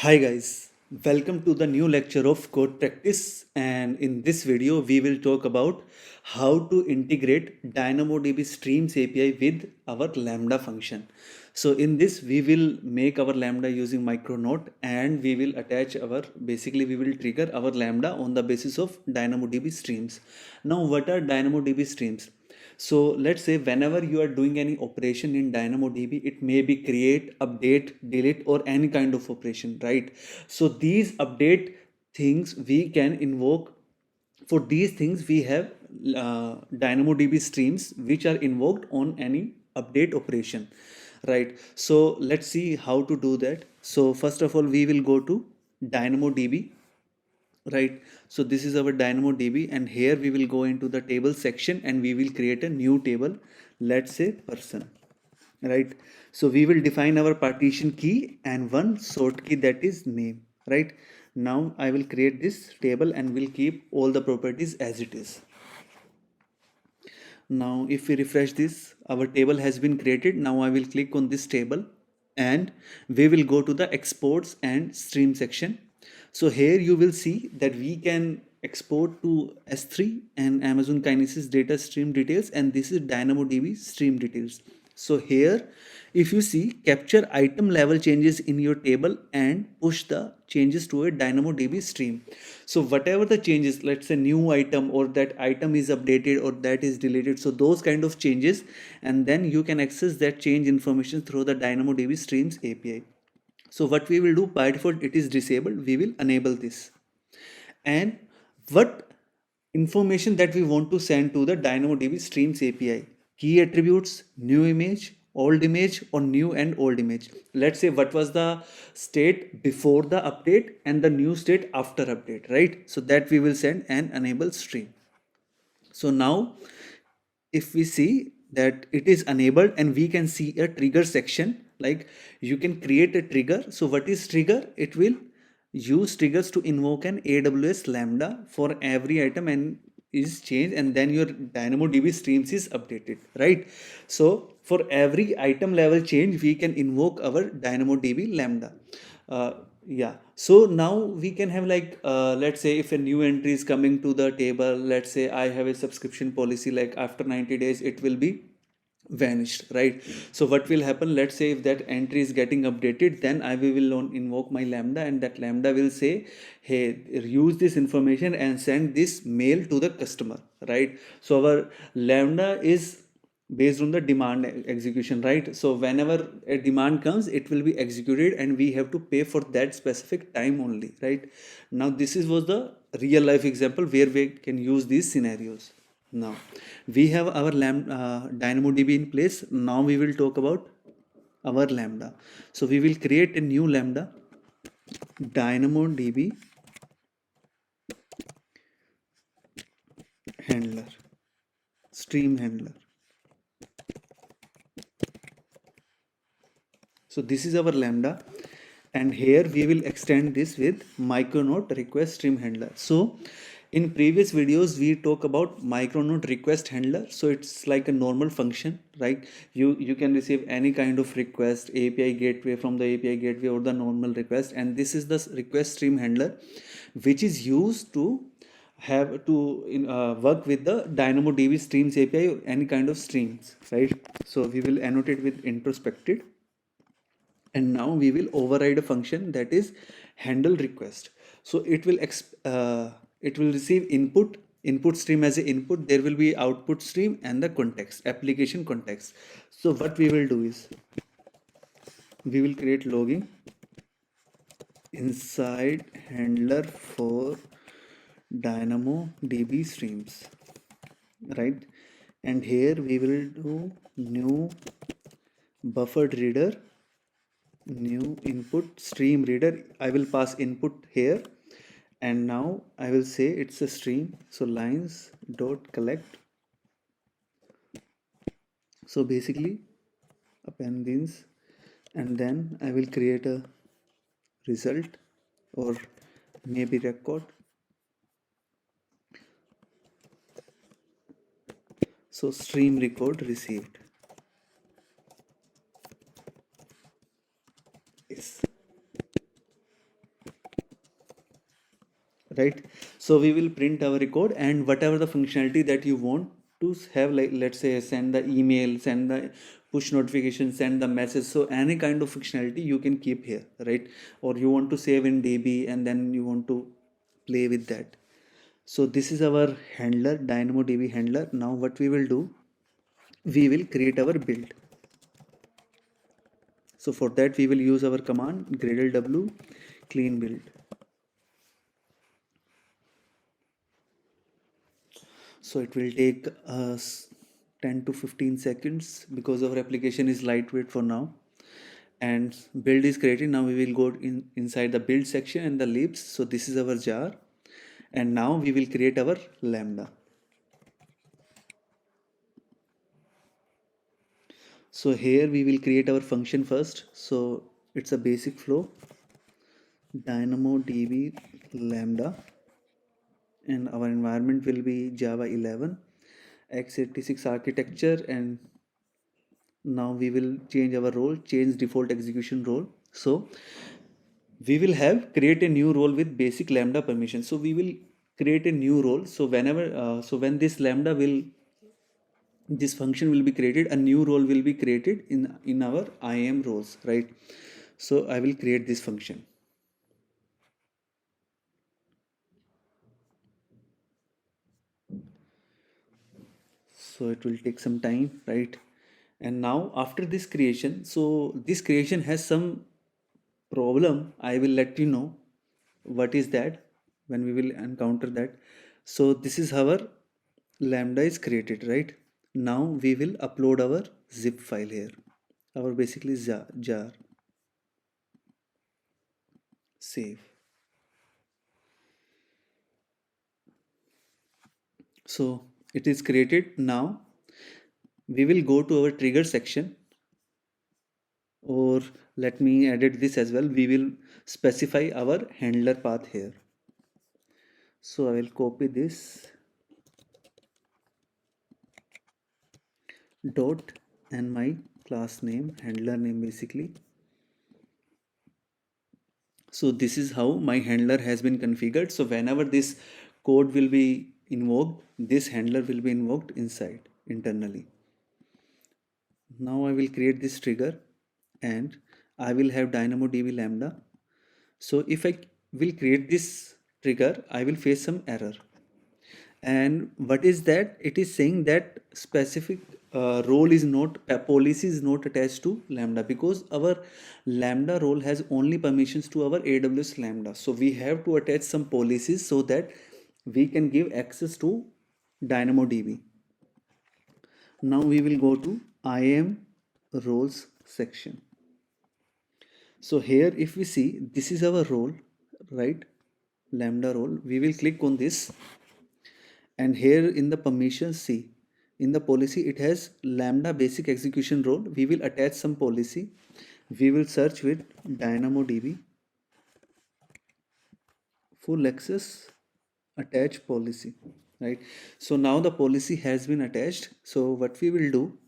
Hi guys, welcome to the new lecture of code practice, and in this video we will talk about how to integrate DynamoDB Streams API with our Lambda function. So in this we will make our Lambda using Micronaut, and we will attach our we will trigger our Lambda on the basis of DynamoDB Streams. Now what are DynamoDB Streams? So let's say whenever you are doing any operation in DynamoDB, it may be create, update, delete, or any kind of operation, right? So these update things we can invoke. For these things, we have DynamoDB streams which are invoked on any update operation, right? So let's see how to do that. So first of all, we will go to DynamoDB, right? So this is our DynamoDB, and here we will go into the table section and we will create a new table. Let's say person, right? So we will define our partition key and one sort key, that is name, right? Now I will create this table and will keep all the properties as it is. Now if we refresh this, our table has been created. Now I will click on this table and we will go to the exports and stream section. So here you will see that we can export to S3 and Amazon Kinesis data stream details, and this is DynamoDB stream details. So here, if you see, capture item level changes in your table and push the changes to a DynamoDB stream. So whatever the changes, let's say new item, or that item is updated or that is deleted, so those kind of changes, and then you can access that change information through the DynamoDB streams API. So what we will do, by default it is disabled, we will enable this. And what information that we want to send to the DynamoDB streams API: key attributes, new image, old image, or new and old image. Let's say what was the state before the update and the new state after update, right? So that we will send and enable stream. So now if we see that it is enabled, and we can see a trigger section, like you can create a trigger. So what is trigger? It will use triggers to invoke an AWS Lambda for every item and is changed, and then your DynamoDB streams is updated, right? So for every item level change we can invoke our DynamoDB Lambda. uh, yeah, so now we can have like let's say if a new entry is coming to the table, let's say I have a subscription policy, like after 90 days it will be vanished, right? So what will happen, let's say if that entry is getting updated, then I will invoke my Lambda, and that Lambda will say, hey, use this information and send this mail to the customer, right? So our Lambda is based on the demand execution, right? So whenever a demand comes, it will be executed and we have to pay for that specific time only, right? Now this is was the real life example where we can use these scenarios. Now we have our DynamoDB in place. Now we will talk about our Lambda. So we will create a new Lambda, DynamoDB handler, stream handler. So this is our Lambda, and here we will extend this with Micronaut request stream handler. So in previous videos we talk about Micronaut request handler. So it's like a normal function, right? You can receive any kind of request, API gateway, from the API gateway or the normal request, and this is the request stream handler which is used to have to work with the DynamoDB streams API or any kind of streams, right? So we will annotate with introspected, and now we will override a function that is handle request. So it will receive input stream as a input. There will be output stream and the context, application context. So what we will do is we will create logging inside handler for DynamoDB streams, right? And here we will do new buffered reader, new input stream reader. I will pass input here, and now I will say it's a stream. So lines dot collect. So basically append these, and then I will create a result or maybe record. So stream record received. Yes. right? So we will print our record, and whatever the functionality that you want to have, like let's say send the email, send the push notification, send the message, so any kind of functionality you can keep here, right? Or you want to save in DB and then you want to play with that. So this is our handler, DynamoDB handler. Now what we will do, we will create our build. So for that we will use our command gradle w clean build. So it will take us 10 to 15 seconds because our application is lightweight for now. And build is created. Now we will go inside the build section and the libs. So this is our jar. And now we will create our lambda. So here we will create our function first. So it's a basic flow, DynamoDB lambda, and our environment will be Java 11 x86 architecture. And now we will change our role, change default execution role. So we will have create a new role with basic lambda permission. So we will create a new role. So whenever so when this lambda will, this function will be created, a new role will be created in our IAM roles, right? So I will create this function. So it will take some time, right? And now after this creation, so this creation has some problem. I will let you know what is that when we will encounter that. So this is our lambda is created, right? Now we will upload our zip file here, our basically jar. Save. So it is created. Now we will go to our trigger section, or let me edit this as well. We will specify our handler path here. So I will copy this dot and my class name, handler name basically. So this is how my handler has been configured. So whenever this code will be invoked, this handler will be invoked inside internally. Now I will create this trigger and I will have DynamoDB lambda. So if I will create this trigger, I will face some error. And what is that? It is saying that specific role is not, policy is not attached to lambda, because our lambda role has only permissions to our AWS lambda. So we have to attach some policies so that we can give access to DynamoDB. Now we will go to IAM roles section. So here if we see, this is our role, right? Lambda role. We will click on this, and here in the permissions, see in the policy it has lambda basic execution role. We will attach some policy. We will search with DynamoDB full access attach policy, right? So now the policy has been attached. So what we will do,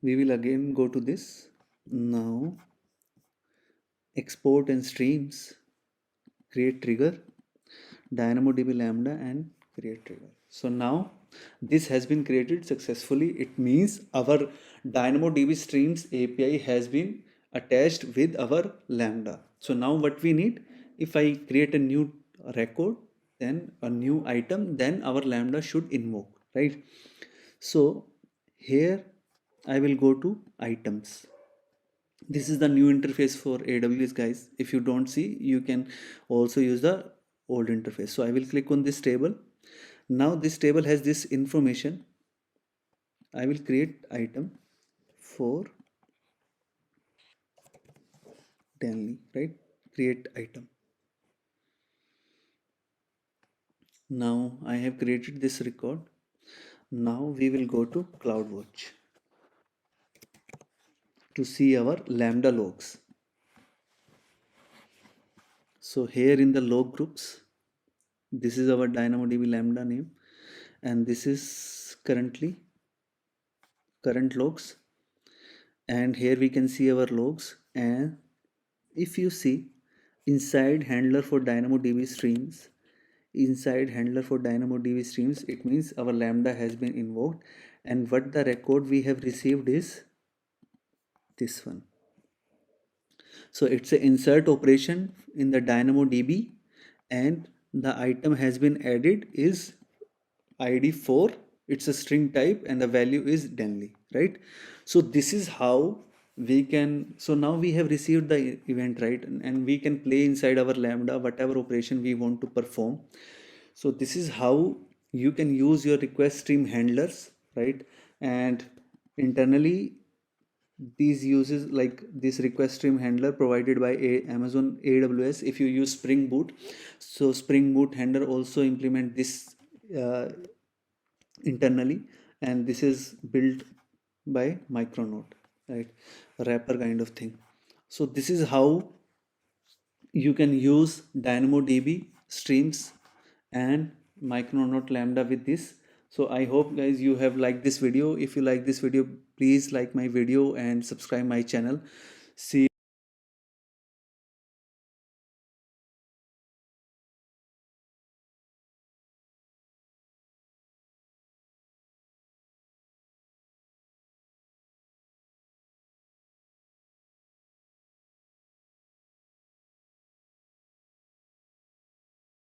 we will again go to this. Now export and streams, create trigger, DynamoDB lambda, and create trigger. So now this has been created successfully. It means our DynamoDB streams API has been attached with our lambda. So now what we need, if I create a new record, then a new item, then our lambda should invoke, right? So here I will go to items. This is the new interface for AWS, guys. If you don't see, you can also use the old interface. So I will click on this table. Now this table has this information. I will create item for Danley, right? Create item. Now I have created this record. Now we will go to CloudWatch to see our Lambda logs. So here in the log groups, this is our DynamoDB Lambda name, and this is current logs. And here we can see our logs. And if you see, inside handler for DynamoDB streams. Inside handler for DynamoDB streams, it means our lambda has been invoked, and what the record we have received is this one. So it's an insert operation in the DynamoDB, and the item has been added is id 4. It's a string type and the value is Denley, right? So this is how we can, so now we have received the event, right? And we can play inside our lambda whatever operation we want to perform. So this is how you can use your request stream handlers, right? And internally, these uses like this request stream handler provided by Amazon AWS. If you use Spring Boot, so Spring Boot handler also implement this uh, internally, and this is built by Micronaut, right? Wrapper kind of thing. So this is how you can use DynamoDB streams and Micronaut Lambda with this. So I hope guys you have liked this video. If you like this video, please like my video and subscribe my channel. See